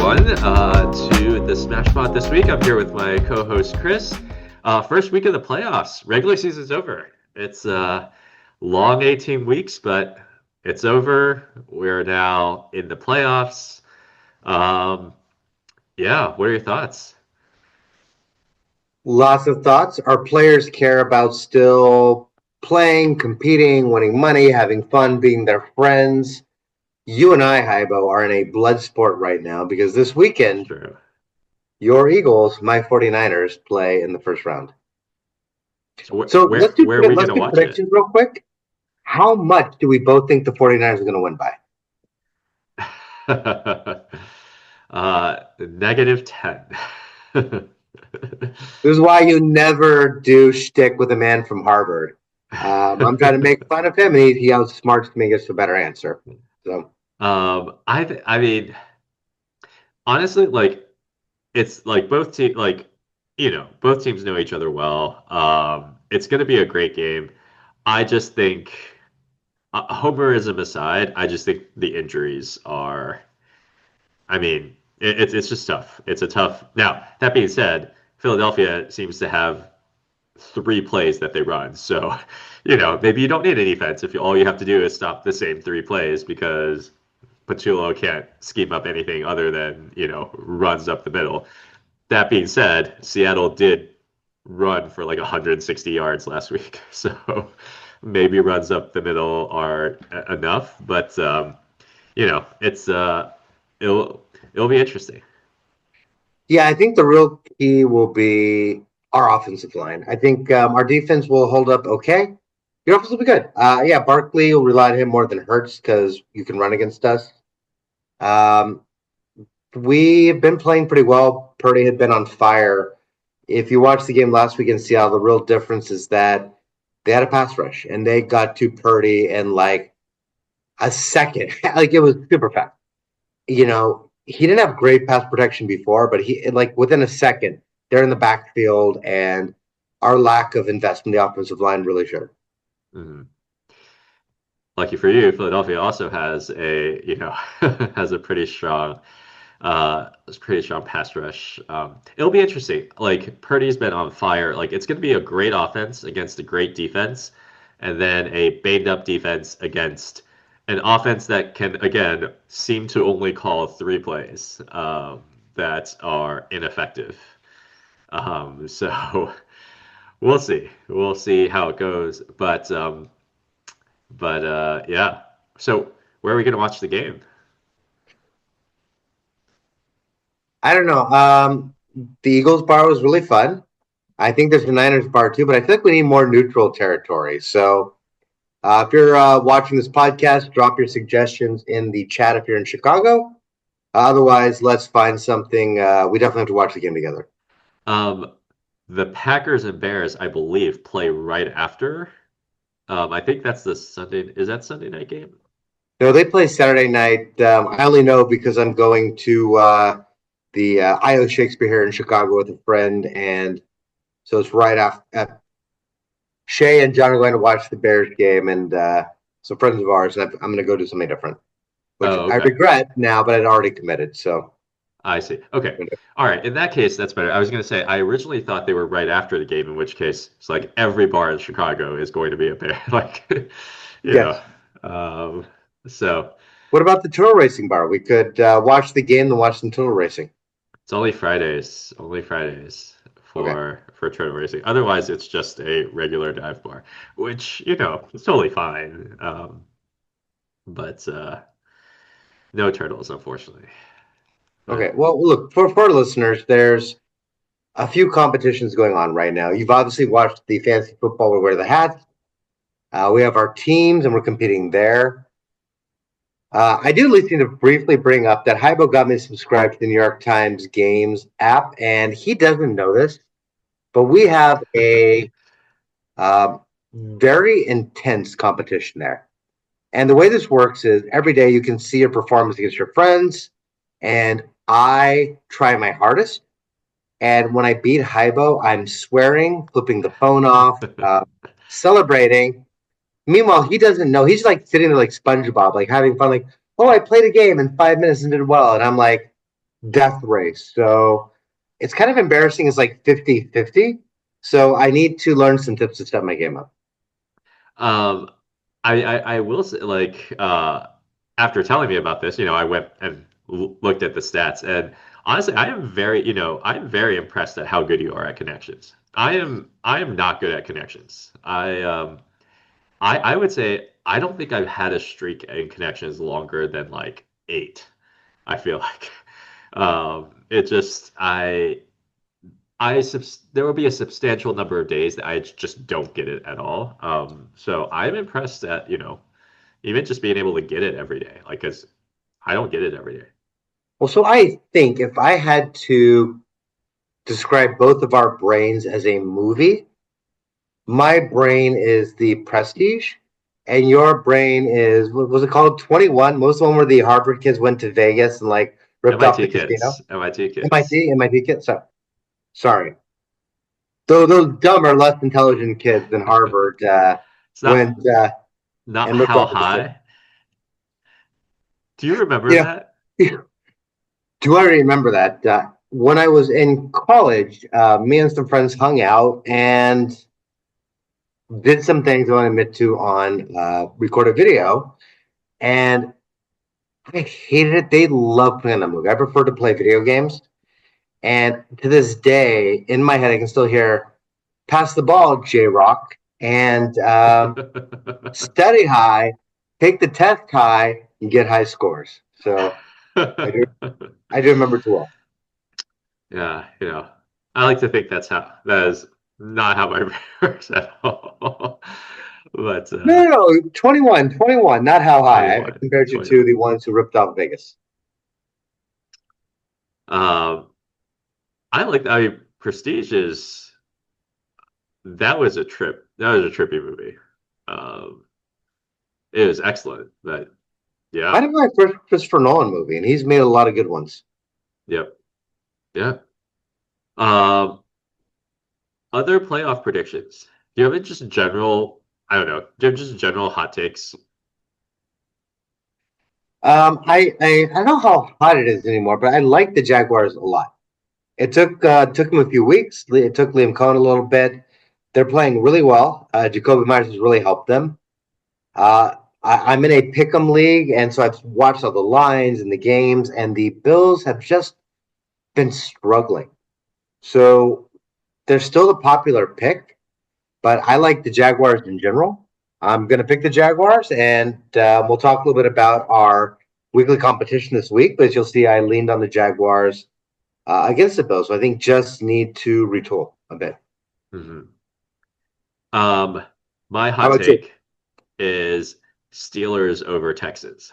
everyone, to the SmashPod this week. I'm here with my co-host Chris. First week of the playoffs. Regular season's over. It's long 18 weeks, but it's over. We're now in the playoffs. Yeah, what are your thoughts? Lots of thoughts. Our players care about still playing, competing, winning money, having fun, being their friends. You and I, Haibo, are in a blood sport right now because this weekend, True. your Eagles, my 49ers, play in the first round. So where So where, where are we let's gonna do watch it? predictions real quick. How much do we both think the 49ers are going to win by? -10. This is why you never do shtick with a man from Harvard. I'm trying to make fun of him, and he outsmarts me and gets a better answer. So. I mean, honestly, like it's like both teams know each other well. It's going to be a great game. I just think, homerism aside, I just think the injuries are. I mean, it's just tough. It's a tough. Now that being said, Philadelphia seems to have three plays that they run. So, maybe you don't need any defense if all you have to do is stop the same three plays because Pachulo can't scheme up anything other than, runs up the middle. That being said, Seattle did run for like 160 yards last week. So maybe runs up the middle are enough, but it's it'll be interesting. Yeah, I think the real key will be our offensive line. I think our defense will hold up okay. Your offense will be good. Yeah, Barkley will rely on him more than Hurts because you can run against us. Um, we've been playing pretty well. Purdy had been on fire. If you watched the game last week in Seattle, the real difference is that they had a pass rush and they got to Purdy in like a second. Like it was super fast. He didn't have great pass protection before, but he like within a second, they're in the backfield, and our lack of investment in the offensive line really showed. Mhm. Lucky for you, Philadelphia also has has a pretty strong pass rush. It'll be interesting. Like Purdy's been on fire. Like it's going to be a great offense against a great defense, and then a banged up defense against an offense that can again seem to only call three plays that are ineffective. So we'll see. We'll see how it goes. But yeah. So where are we going to watch the game? I don't know. The Eagles bar was really fun. I think there's a Niners bar too, but I feel like we need more neutral territory. So if you're watching this podcast, drop your suggestions in the chat if you're in Chicago. Otherwise, let's find something. We definitely have to watch the game together. Um, the Packers and Bears, I believe, play right after. I think that's the Sunday. Is that Sunday night game? No, they play Saturday night. I only know because I'm going to the IO Shakespeare here in Chicago with a friend, and so it's right after. Shay and John are going to watch the Bears game, and some friends of ours. And I'm going to go do something different, which Oh, I okay. regret now, but I'd already committed. So I see. Okay. All right. In that case, that's better. I was going to say, I originally thought they were right after the game, in which case it's like every bar in Chicago is going to be a Bear. Like, you know. yes. Um, so What about the turtle racing bar? We could watch the game and watch some turtle racing. it's only Fridays Okay. for turtle racing. Otherwise, it's just a regular dive bar, which, is totally fine. But no turtles, unfortunately. Okay. But Well, look for listeners. There's a few competitions going on right now. You've obviously watched the fantasy football. We wear the hats. We have our teams, and we're competing there. I do at least need to briefly bring up that Haibo got me subscribed to the New York Times Games app, and he doesn't know this, but we have a uh, very intense competition there. And the way this works is every day you can see your performance against your friends, and I try my hardest. And when I beat Haibo, I'm swearing, flipping the phone off, celebrating. Meanwhile, he doesn't know. He's like sitting there like SpongeBob, like having fun, like, oh, I played a game in 5 minutes and did well. And I'm like, death race. So it's kind of embarrassing. It's like 50-50. So I need to learn some tips to step my game up. Um, I will say, like, after telling me about this, I went and looked at the stats, and honestly, I'm very impressed at how good you are at connections. I am not good at connections. I would say I don't think I've had a streak in connections longer than like eight. I feel like, it just there will be a substantial number of days that I just don't get it at all. So I'm impressed at, even just being able to get it every day, like, because I don't get it every day. Well, so I think if I had to describe both of our brains as a movie, my brain is the Prestige, and your brain is what was it called? 21. Most of them were the Harvard kids went to Vegas and like ripped off the MIT casino. kids, MIT kids. MIT kids. So sorry, those dumber, less intelligent kids than Harvard It's went not and ripped how off the casino. high. Do you remember You that? know, do I remember that? When I was in college, me and some friends hung out and did some things I want to admit to on recorded video, and I hated it. They love playing the movie. I prefer to play video games. And to this day, in my head, I can still hear pass the ball, J Rock, and study high, take the test high, and get high scores. So I do, I do remember too well. Yeah, I like to think that is not how my brain works at all. But No, no, no, 21, 21, not how high. I 21, compared you to 21. the ones who ripped off Vegas. Um, I mean, Prestige that was a trip. That was a trippy movie. Um, it was excellent, but Might yeah, have been my first Christopher Nolan movie, and he's made a lot of good ones. yep, yeah. Um, Other playoff predictions. Do you have any just general, I don't know, do you have just general hot takes? I don't know how hot it is anymore, but I like the Jaguars a lot. It took him a few weeks. It took Liam Cohen a little bit. They're playing really well. Jacoby Myers has really helped them. I'm in a pick'em league, and so I've watched all the lines and the games, and the Bills have just been struggling. So they're still the popular pick, but I like the Jaguars in general. I'm going to pick the Jaguars, and we'll talk a little bit about our weekly competition this week. But as you'll see, I leaned on the Jaguars against the Bills, so I think just need to retool a bit. Mhm. Um, my How hot about you? take is Steelers over Texans.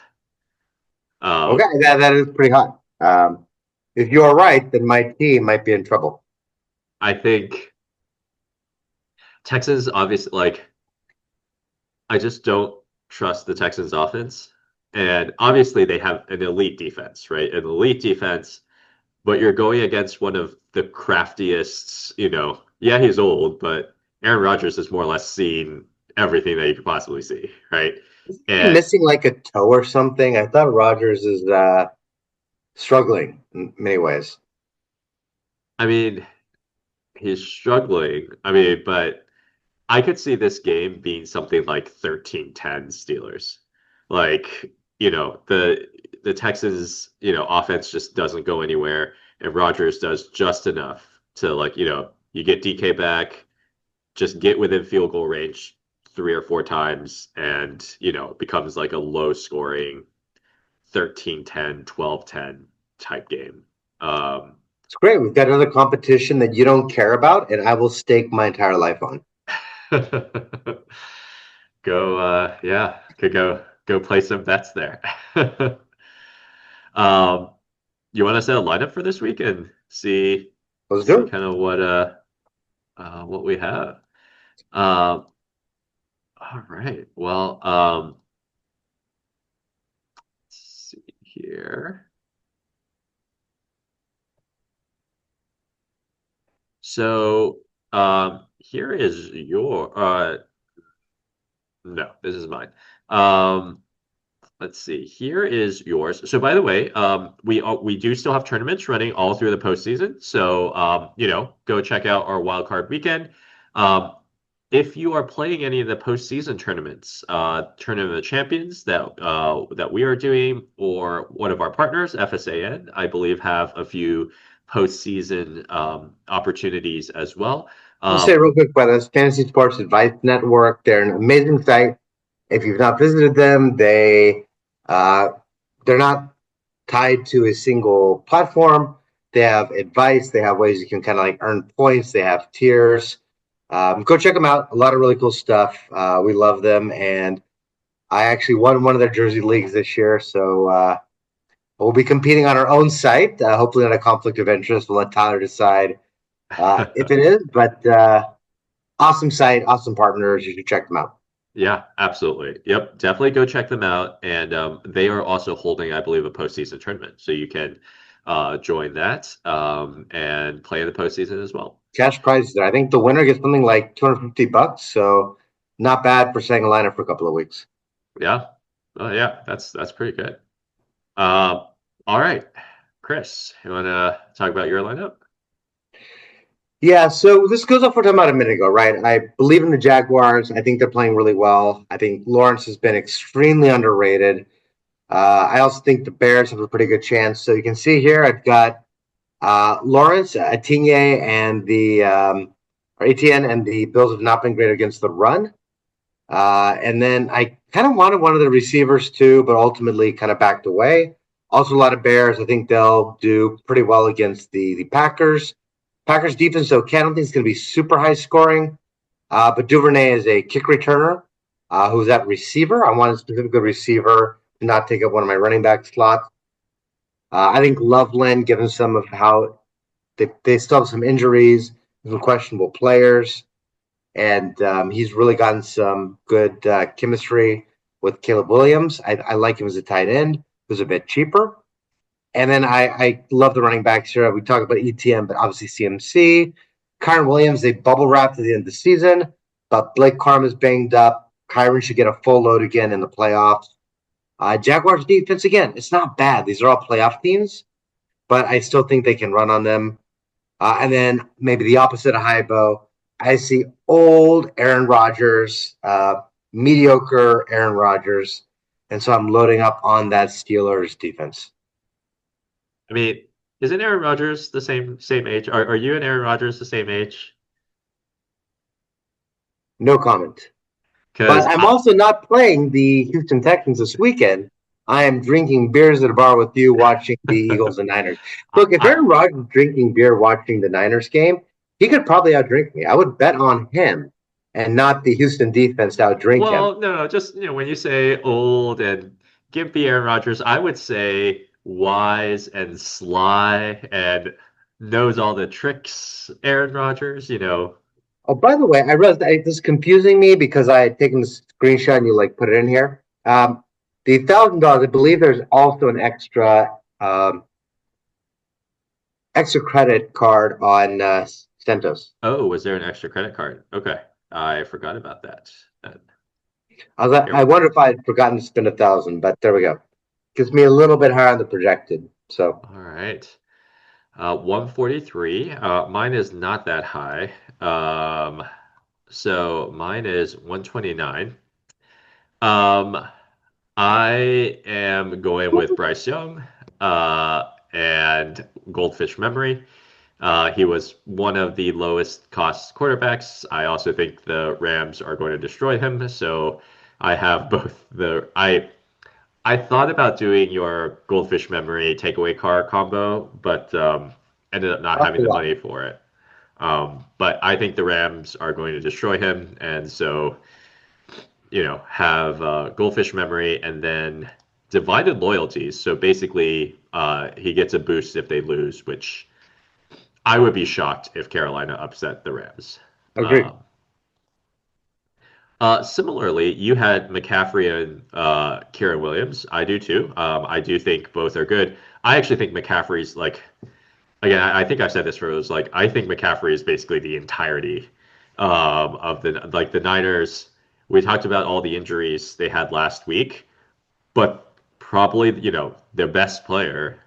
Okay, Um, that is pretty hot. If you are right, then my team might be in trouble. I think Texans obviously, like, I just don't trust the Texans offense. And obviously they have an elite defense, right? An elite defense, but you're going against one of the craftiest, yeah, he's old, but Aaron Rodgers has more or less seen everything that you could possibly see, right? Is he And missing like a toe or something? I thought Rogers is struggling in many ways. I mean, he's struggling. I mean, but I could see this game being something like 13-10 Steelers. Like, the Texans, offense just doesn't go anywhere, and Rodgers does just enough to, like, you get DK back, just get within field goal range three or four times, and it becomes like a low scoring 13-10, 12-10 type game. Um, It's great. We've got another competition that you don't care about, and I will stake my entire life on. yeah, could go play some bets there. um, you want to set a lineup for this week and see Let's do see it. kind of what we have. Um, all right. Well, let's see here. So, here is your no, this is mine. Um, Let's see. Here is yours. So, by the way, we do still have tournaments running all through the postseason. So, go check out our Wildcard Weekend. Um, if you are playing any of the postseason tournaments, Tournament of the Champions that we are doing, or one of our partners, FSAN, I believe, have a few postseason opportunities as well. I'll say real quick about this Fantasy Sports Advice Network. They're an amazing site. If you've not visited them, uh, they're not tied to a single platform. They have advice. They have ways you can kind of like earn points. They have tiers. Go check them out. A lot of really cool stuff. We love them, and I actually won one of their jersey leagues this year. So we'll be competing on our own site. Hopefully, not a conflict of interest. We'll let Tyler decide if it is. But awesome site, awesome partners. You should check them out. Yeah, absolutely. Yep, definitely go check them out. And they are also holding, I believe, a postseason tournament, so you can join that and play in the postseason as well. Cash prizes there. I think the winner gets something like $250. So not bad for setting a lineup for a couple of weeks. Yeah, oh yeah, that's pretty good. Uh, all right, Chris, you want to talk about your lineup? Yeah, so this goes off what we talking about a minute ago, right? I believe in the Jaguars. I think they're playing really well. I think Lawrence has been extremely underrated. I also think the Bears have a pretty good chance. So you can see here, I've got Lawrence, Etienne, and or Etienne and the Bills have not been great against the run. And then I kind of wanted one of the receivers too, but ultimately kind of backed away. Also, a lot of Bears. I think they'll do pretty well against the Packers. Packers defense, though, I don't think it's going to be super high scoring. But Duvernay is a kick returner who's at receiver. I want a specific receiver to not take up one of my running back slots. I think Loveland, given some of how they still have some injuries, some questionable players, and he's really gotten some good chemistry with Caleb Williams. I like him as a tight end, who's a bit cheaper. And then I love the running backs here. We talk about ETM, but obviously CMC. Kyron Williams, they bubble wrapped at the end of the season, but Blake Carm banged up. Kyron should get a full load again in the playoffs. Jaguars defense, again, it's not bad. These are all playoff teams, but I still think they can run on them. And then maybe the opposite of Haibo. I see old Aaron Rodgers, mediocre Aaron Rodgers. And so I'm loading up on that Steelers defense. I mean, isn't Aaron Rodgers the same age? Are you and Aaron Rodgers the same age? No comment. But Because I'm also not playing the Houston Texans this weekend. I am drinking beers at a bar with you watching the Eagles and Niners. Look, if I, Aaron Rodgers is drinking beer watching the Niners game, he could probably outdrink me. I would bet on him and not the Houston defense to outdrink him. well, no, just when you say old and gimpy Aaron Rodgers, I would say wise and sly and knows all the tricks. Aaron Rodgers, Oh, by the way, I realized this is confusing me because I had taken the screenshot and you like put it in here. The $1,000, I believe there's also an extra credit card on Centos. Oh, was there an extra credit card? Okay, I forgot about that. Uh, I here, wonder if I had forgotten to spend 1,000, but there we go. Gives me a little bit higher on the projected. So all right. 143. Mine is not that high. So mine is 129. Um, I am going with Bryce Young, and Goldfish Memory. He was one of the lowest cost quarterbacks. I also think the Rams are going to destroy him. So I have both I thought about doing your Goldfish Memory takeaway car combo, but ended up not having the money for it. But I think the Rams are going to destroy him, and so have Goldfish Memory and then divided loyalties. So basically, he gets a boost if they lose, which I would be shocked if Carolina upset the Rams. agree. Um, Similarly, you had McCaffrey and Kieran Williams. I do too. I do think both are good. I actually think McCaffrey's like, again, I think I've said this for it was like, I think McCaffrey is basically the entirety of the Niners. We talked about all the injuries they had last week, but probably, their best player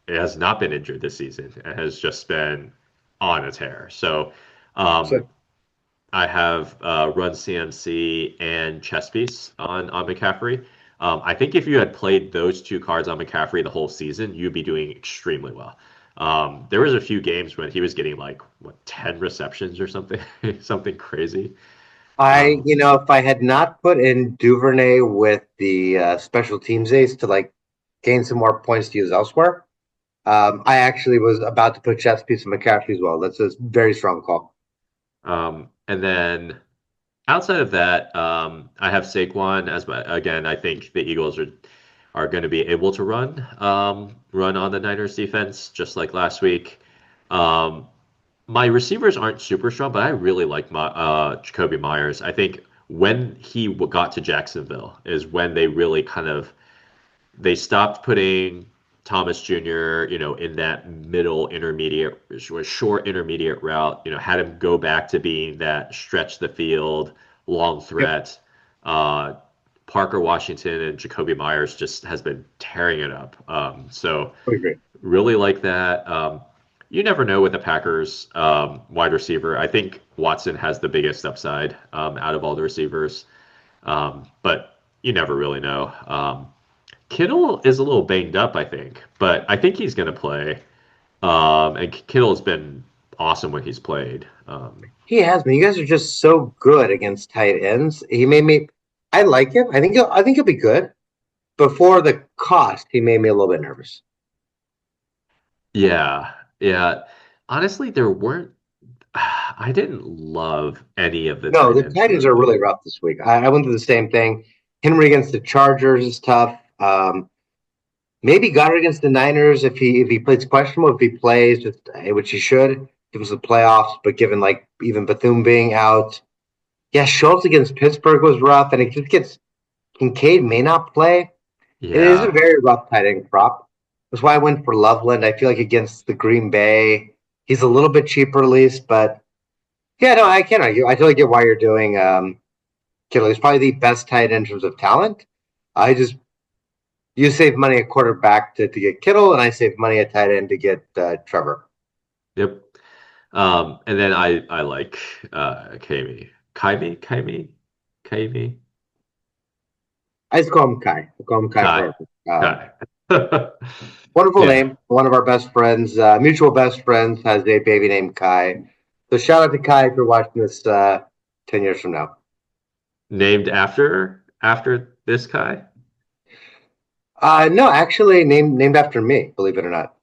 has not been injured this season and has just been on a tear. So um, So I have run CMC and chess piece on McCaffrey. I think if you had played those two cards on McCaffrey the whole season, you'd be doing extremely well. There was a few games when he was getting like what 10 receptions or something, something crazy. Um, if I had not put in Duvernay with the special teams ace to like gain some more points to use elsewhere, I actually was about to put chess piece and McCaffrey as well. That's a very strong call. and then outside of that, I have Saquon as my again. I think the Eagles are going to be able to run on the Niners defense just like last week. Um, my receivers aren't super strong, but I really like my Jacoby Myers. I think when he got to Jacksonville is when they really kind of they stopped putting Thomas Jr., in that middle intermediate, short intermediate route, had him go back to being that stretch the field, long Yep, threat. Uh, Parker Washington and Jacoby Myers just has been tearing it up. So I agree. really like that. You never know with the Packers wide receiver. I think Watson has the biggest upside out of all the receivers, but you never really know. Kittle is a little banged up, I think, but I think he's going to play. And Kittle's been awesome when he's played. He has been. You guys are just so good against tight ends. He made me. I like him. I think he'll be good. Before the cost, he made me a little bit nervous. Yeah, yeah. Honestly, there weren't. I didn't love any of the No, tight the ends Titans are really. really rough this week. I went through the same thing. Henry against the Chargers is tough. Maybe Goddard against the Niners if he plays questionable. If he plays, which he should, if it was the playoffs. But given like even Bethune being out, yeah, Schultz against Pittsburgh was rough, and it just gets Kincaid may not play. It is a Yeah, very rough tight end prop. That's why I went for Loveland. I feel like against the Green Bay, he's a little bit cheaper at least, but yeah, no, I can't argue. I totally get why you're doing Kittle. He's probably the best tight end in terms of talent. I just you save money at quarterback to get Kittle, and I save money at tight end to get Trevor. yep. And then I like Kaimi. I just call him Kai. I call him Kai Kai. forever. Um, Kai. Wonderful Yeah. name. One of our best friends, mutual best friends, has a baby named Kai. So shout out to Kai if you're watching this 10 years from now. Named after this guy? No, actually named after me. Believe it or not.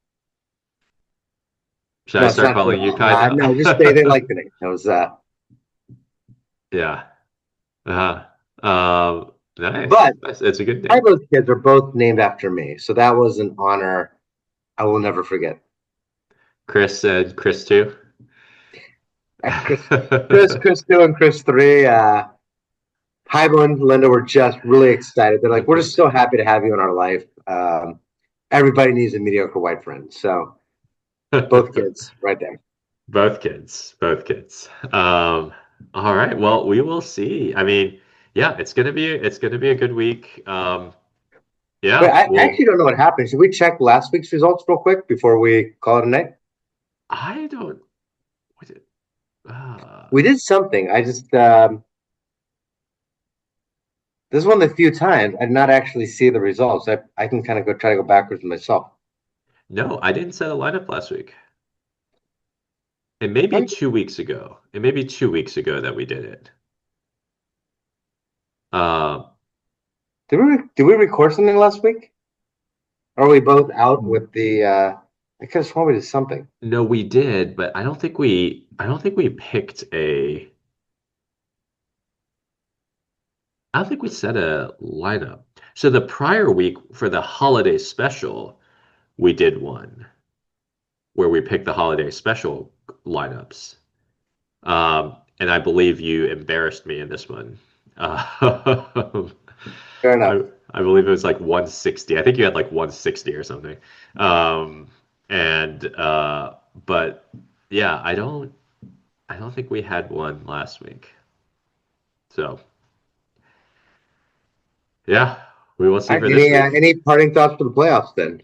Should I No, it's start not true. calling you Kai now? No, just they like the name. It was Yeah. Uh-huh. Nice. but Nice. It's a good name. Haibo's kids are both named after me, so that was an honor I will never forget. Chris and Chris too. Chris 2 and Chris 3. Haibo and Linda were just really excited. They're like, we're just so happy to have you in our life. Everybody needs a mediocre white friend. So both kids right there. Both kids. Both kids. All right. Well, we will see. I mean, yeah, it's gonna be a good week. Wait, Yeah, I actually well, don't know what happened. Should we check last week's results real quick before we call it a night? I don't what did, uh, We did something. I just this is one of the few times I did not actually see the results. I can kind of go try to go backwards myself. no, I didn't set a lineup last week. It may be Okay. 2 weeks ago. It may be 2 weeks ago that we did it. Uh, Did we record something last week? Or are we both out with the I could have sworn we did something. no, we did, but I don't think we picked a I don't think we set a lineup. So the prior week for the holiday special, we did one where we picked the holiday special lineups. And I believe you embarrassed me in this one. Uh, Fair I enough. I believe it was like 160. I think you had like 160 or something. Um, and but yeah, I don't think we had one last week. So yeah. We will All see right, for this week. any parting thoughts for the playoffs then?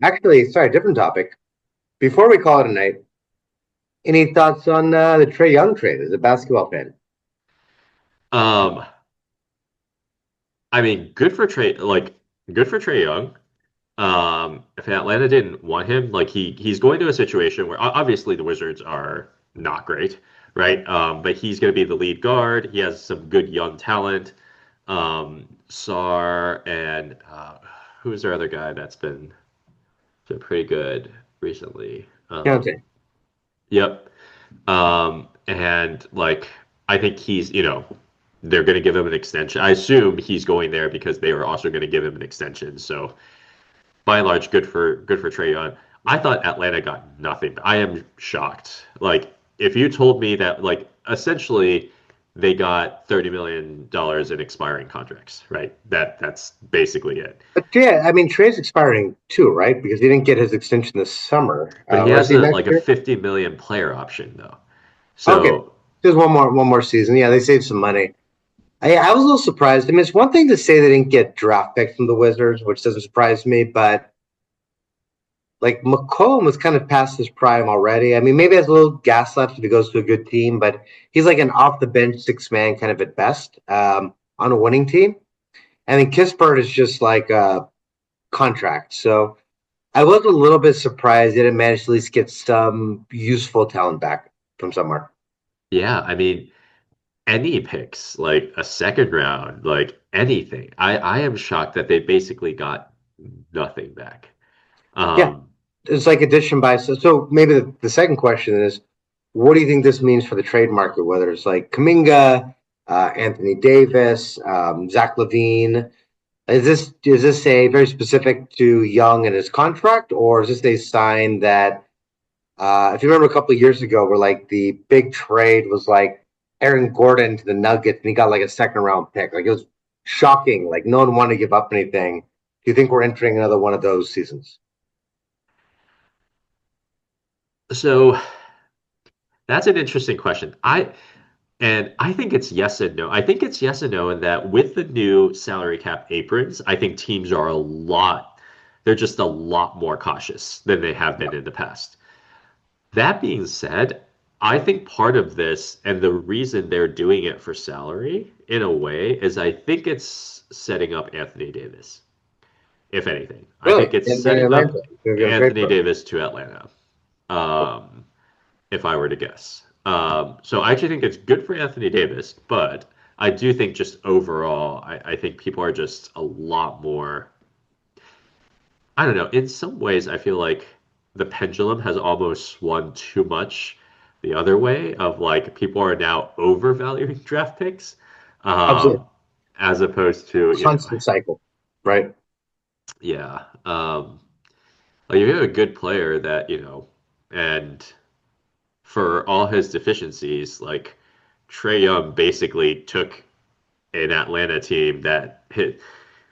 Actually, sorry, different topic. Before we call it a night, any thoughts on the Trey Young trade as a basketball fan? Um, I mean, good for Trey Young. If Atlanta didn't want him, like he's going to a situation where obviously the Wizards are not great, right? But he's going to be the lead guard. He has some good young talent. Sar and who's their other guy that's been pretty good recently? Counting. Yep. And like I think they're going to give him an extension. I assume he's going there because they are also going to give him an extension. So by and large, good for Trey Young. I thought Atlanta got nothing. I am shocked. Like if you told me that like essentially they got $30 million in expiring contracts, right? That's basically it. But yeah, I mean, Trey's expiring too, right? Because he didn't get his extension this summer. But he Or is has he a next like a year? 50 million player option though. Okay, So just one more season. Yeah, they saved some money. I was a little surprised. I mean, it's one thing to say they didn't get draft picks from the Wizards, which doesn't surprise me, but like McCollum was kind of past his prime already. I mean, maybe has a little gas left if he goes to a good team, but he's like an off the bench six man kind of at best on a winning team. And then Kispert is just like a contract. So I was a little bit surprised they didn't manage to at least get some useful talent back from somewhere. yeah, I mean any picks, like a second round, like anything. I am shocked that they basically got nothing back. Yeah, Um, it's like addition by. So maybe the second question is, what do you think this means for the trade market? Whether it's like Kaminga, Anthony Davis, Zach Levine. Is this a very specific to Young and his contract, or is this a sign that if you remember a couple of years ago, where like the big trade was like Aaron Gordon to the Nuggets, and he got like a second round pick. Like it was shocking. Like no one wanted to give up anything. Do you think we're entering another one of those seasons? so that's an interesting question. I think it's yes and no. I think it's yes and no in that with the new salary cap aprons, I think teams are they're just a lot more cautious than they have been in the past. That being said, I think part of this and the reason they're doing it for salary in a way is I think it's setting up Anthony Davis, if anything. I Really? think it's In setting Atlanta, up they're going to trade Anthony for him. Davis to Atlanta, um, if I were to guess. So I actually think it's good for Anthony Davis, but I do think just overall, I think people are just a lot more. I don't know. In some ways, I feel like the pendulum has almost swung too much the other way of like people are now overvaluing draft picks, Absolutely. um, as opposed to, Constant cycle, right? yeah. Like if you have a good player that, and for all his deficiencies, like Trey Young basically took an Atlanta team that hit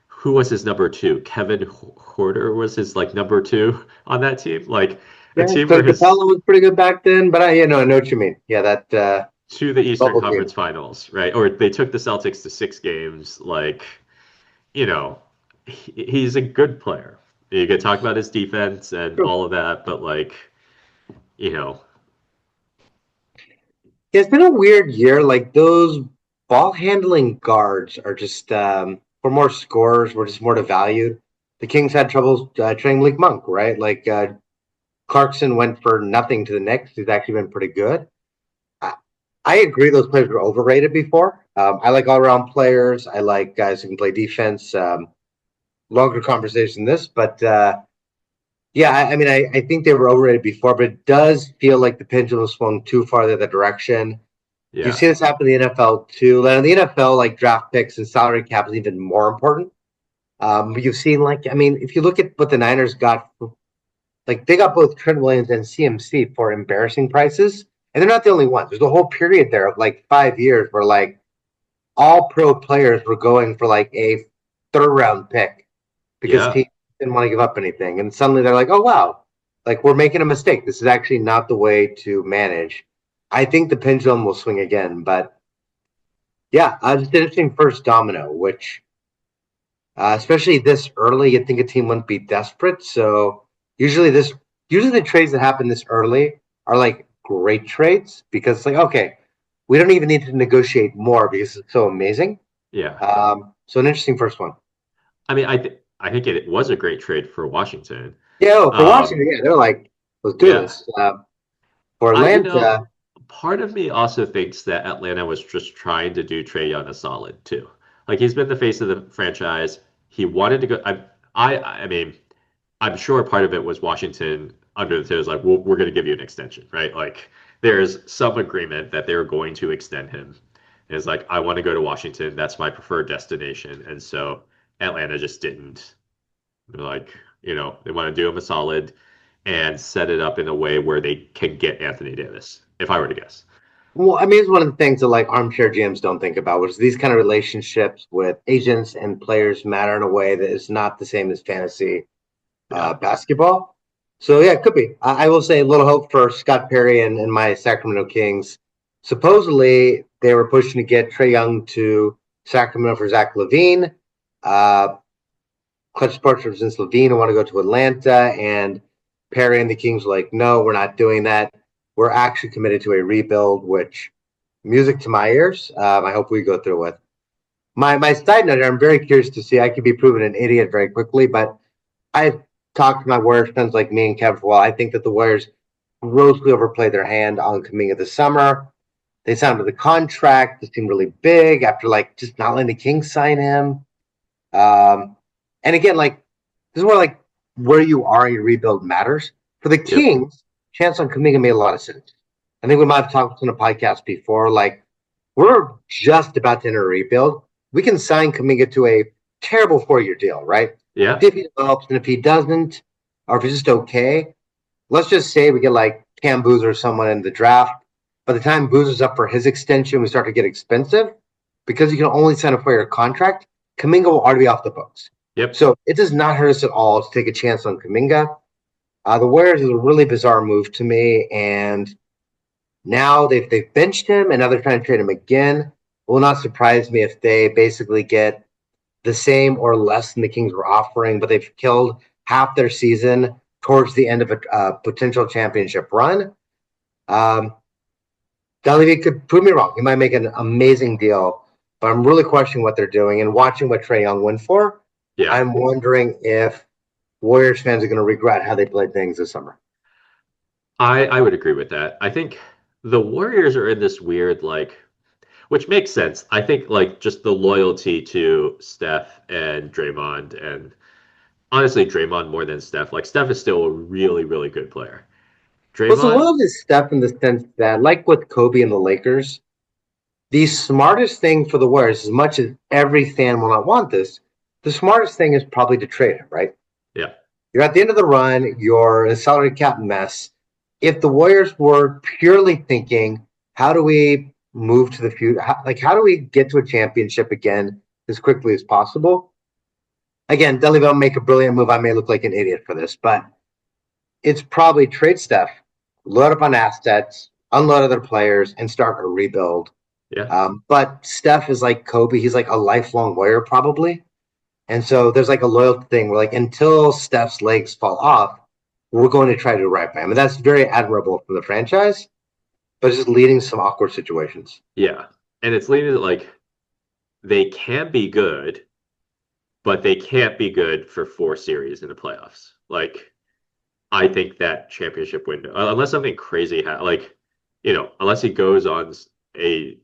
who was his number two? Kevin Horter was his like number two on that team. Like a Yeah, team where Clint his Capella was pretty good back then, but I know what you mean. Yeah, that to the Eastern bubble team. Conference Finals, right? Or they took the Celtics to 6 games. Like, you know, he's a good player. You could talk about his defense and True. all of that, but like, you know, Yeah, it's been a weird year. Like those ball handling guards are just for more scorers, we're just more to value. The Kings had trouble trading Malik Monk, right? Like Clarkson went for nothing to the Knicks. He's actually been pretty good. I, I agree those players were overrated before. I like all around players. I like guys who can play defense. Longer conversation than this, but yeah, I mean, I think they were overrated before, but it does feel like the pendulum swung too far the other direction. You yeah, see this happen in the NFL too. Like in the NFL, like draft picks and salary cap is even more important. But you've seen like, I mean, if you look at what the Niners got, like they got both Trent Williams and CMC for embarrassing prices, and they're not the only ones. There's a whole period there of like 5 years where like all pro players were going for like a third round pick because yeah. teams didn't want to give up anything. And suddenly they're like, oh, wow, like we're making a mistake. This is actually not the way to manage. I think the pendulum will swing again. But yeah, just an interesting first domino, which especially this early. You'd think a team wouldn't be desperate. So usually the trades that happen this early are like great trades because it's like, okay, we don't even need to negotiate more because it's so amazing. Yeah. So an interesting first one. I mean, I think it was a great trade for Washington. Yeah, oh, for Um, Washington, yeah, they're like, let's do yeah. this. For Atlanta, Part of me also thinks that Atlanta was just trying to do Trae Young a solid too. Like he's been the face of the franchise. He wanted to go. I mean, I'm sure part of it was Washington under the table was like, well, we're going to give you an extension, right? Like there's some agreement that they're going to extend him. And it's like, I want to go to Washington. That's my preferred destination. And so Atlanta just didn't. They're like, they want to do him a solid and set it up in a way where they can get Anthony Davis, if I were to guess. well, I mean, it's one of the things that like armchair GMs don't think about, which is these kind of relationships with agents and players matter in a way that is not the same as fantasy Yeah. basketball. So yeah, it could be. I will say a little hope for Scott Perry and my Sacramento Kings. Supposedly they were pushing to get Trae Young to Sacramento for Zach LaVine. Uh, Clutch Sports represents LaVine. I want to go to Atlanta, and Perry and the Kings were like, no, we're not doing that. We're actually committed to a rebuild, which music to my ears. I hope we go through with. My side note, I'm very curious to see. I could be proven an idiot very quickly, but I've talked to my Warriors friends like me and Kevin for a while. I think that the Warriors grossly overplayed their hand on Kuminga this summer. They signed with a contract. This seemed really big after like just not letting the Kings sign him. Um, and again, like this is where like where you are in your rebuild matters. For the Yep. Kings, chance on Kuminga made a lot of sense. I think we might have talked on a podcast before. Like we're just about to enter a rebuild. We can sign Kuminga to a terrible 4-year deal, right? Yeah. If he develops, and if he doesn't, or if he's just okay, let's just say we get like Cam Boozer or someone in the draft. By the time Boozer's up for his extension, we start to get expensive because you can only sign a 4-year contract. Kuminga will already be off the books. Yep. So it does not hurt us at all to take a chance on Kuminga. The Warriors is a really bizarre move to me, and now they've benched him, and now they're trying to trade him again. It will not surprise me if they basically get the same or less than the Kings were offering, but they've killed half their season towards the end of a potential championship run. Um, Dunleavy could prove me wrong. He might make an amazing deal, but I'm really questioning what they're doing and watching what Trae Young went for. Yeah. I'm wondering if Warriors fans are going to regret how they played things this summer. I would agree with that. I think the Warriors are in this weird, like, which makes sense. I think, like, just the loyalty to Steph and Draymond, and honestly, Draymond more than Steph. Like, Steph is still a really, really good player. Well, it's a Draymond, little bit stuff in the sense that, like with Kobe and the Lakers, the smartest thing for the Warriors, as much as every fan will not want this, the smartest thing is probably to trade him, right? yeah, You're at the end of the run, you're a salary cap mess. If the Warriors were purely thinking, how do we move to the future? How do we get to a championship again as quickly as possible? Again, Dudley will make a brilliant move. I may look like an idiot for this, but it's probably trade stuff, load up on assets, unload other players, and start a rebuild. yeah. But Steph is like Kobe. He's like a lifelong Warrior, probably. And so there's like a loyalty thing where like until Steph's legs fall off, we're going to try to do right by him. And that's very admirable from the franchise, but it's just leading to some awkward situations. Yeah. And it's leading to, like, they can be good, but they can't be good for 4 series in the playoffs. Like, I think that championship window, unless something crazy, like, unless he goes on a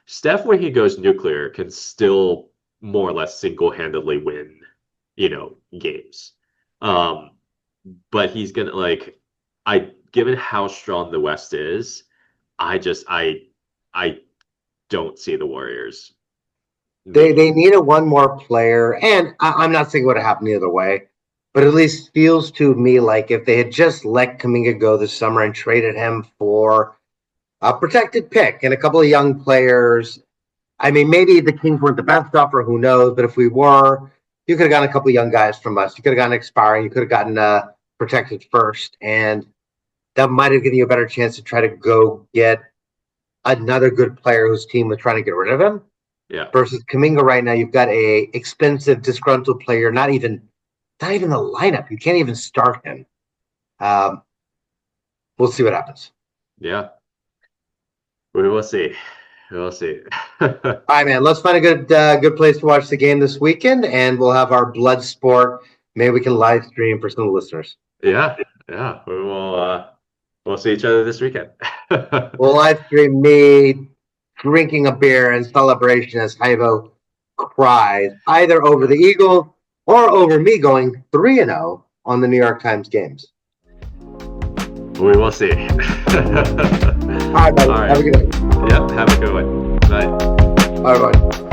Steph, when he goes nuclear, can still more or less single-handedly win, games. Um, but he's gonna like, given how strong the West is, I don't see the Warriors They making. needed one more player, and I'm not saying it would have happened the other way, but at least feels to me like if they had just let Kaminga go this summer and traded him for a protected pick and a couple of young players. I mean, maybe the Kings weren't the best offer, who knows? But if we were, you could have gotten a couple of young guys from us. You could have gotten expiring. You could have gotten protected first, and that might have given you a better chance to try to go get another good player whose team was trying to get rid of him. Yeah. versus Kaminga right now. You've got a expensive, disgruntled player, not even the lineup. You can't even start him. Um, we'll see what happens. Yeah. We will see. We will see. All right, man. Let's find a good place to watch the game this weekend, and we'll have our blood sport. Maybe we can live stream for some of the listeners. Yeah. Yeah. We'll see each other this weekend. We'll live stream me drinking a beer in celebration as Haibo cries either over the Eagles or over me going 3-0 on the New York Times games. We will see. All right, buddy. All right. Have a good night. Yep. Have a good one. Bye. All right, buddy.